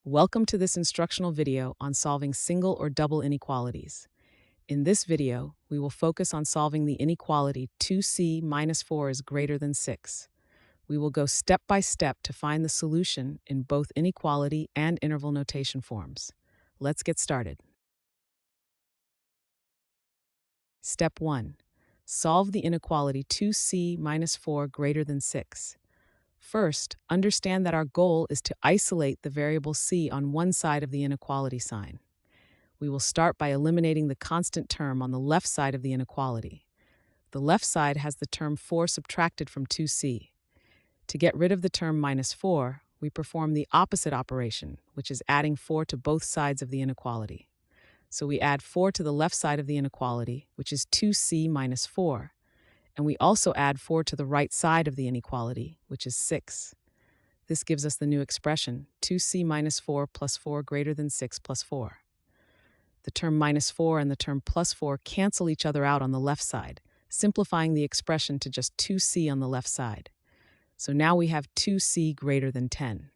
Welcome to this instructional video on solving single or double inequalities. In this video, we will focus on solving the inequality 2c minus 4 is greater than 6. We will go step by step to find the solution in both inequality and interval notation forms. Let's get started. Step 1. Solve the inequality 2c minus 4 greater than 6. First, understand that our goal is to isolate the variable c on one side of the inequality sign. We will start by eliminating the constant term on the left side of the inequality. The left side has the term 4 subtracted from 2c. To get rid of the term minus 4, we perform the opposite operation, which is adding 4 to both sides of the inequality. So we add 4 to the left side of the inequality, which is 2c minus 4. And we also add 4 to the right side of the inequality, which is 6. This gives us the new expression, 2c minus 4 plus 4 greater than 6 plus 4. The term minus 4 and the term plus 4 cancel each other out on the left side, simplifying the expression to just 2c on the left side. So now we have 2c greater than 10.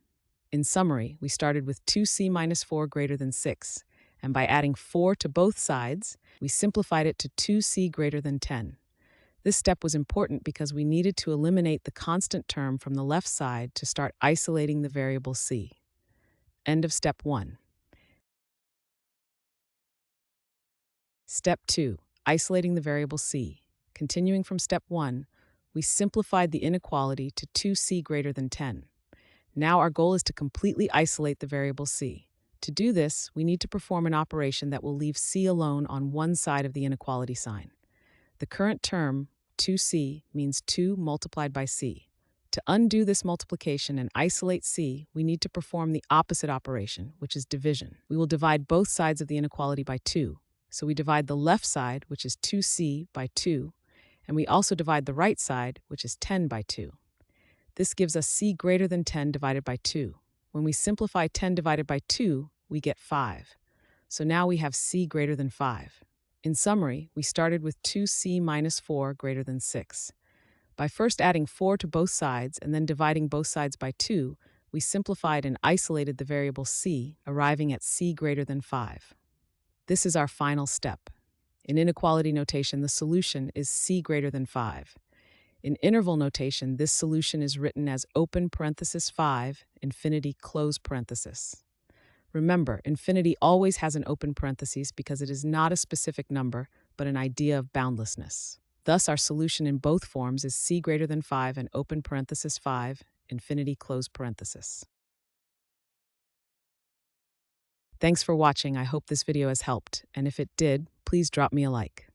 In summary, we started with 2c minus 4 greater than 6, and by adding 4 to both sides, we simplified it to 2c greater than 10. This step was important because we needed to eliminate the constant term from the left side to start isolating the variable c. End of step 1. Step 2. Isolating the variable c. Continuing from step 1, we simplified the inequality to 2c greater than 10. Now our goal is to completely isolate the variable c. To do this, we need to perform an operation that will leave c alone on one side of the inequality sign. The current term, 2c, means 2 multiplied by c. To undo this multiplication and isolate c, we need to perform the opposite operation, which is division. We will divide both sides of the inequality by 2. So we divide the left side, which is 2c, by 2, and we also divide the right side, which is 10 by 2. This gives us c greater than 10 divided by 2. When we simplify 10 divided by 2, we get 5. So now we have c greater than 5. In summary, we started with 2c minus 4 greater than 6. By first adding 4 to both sides and then dividing both sides by 2, we simplified and isolated the variable c, arriving at c greater than 5. This is our final step. In inequality notation, the solution is c greater than 5. In interval notation, this solution is written as open parenthesis 5, infinity close parenthesis. Remember, infinity always has an open parenthesis because it is not a specific number, but an idea of boundlessness. Thus, our solution in both forms is c greater than 5 and open parenthesis 5, infinity close parenthesis. Thanks for watching. I hope this video has helped, and if it did, please drop me a like.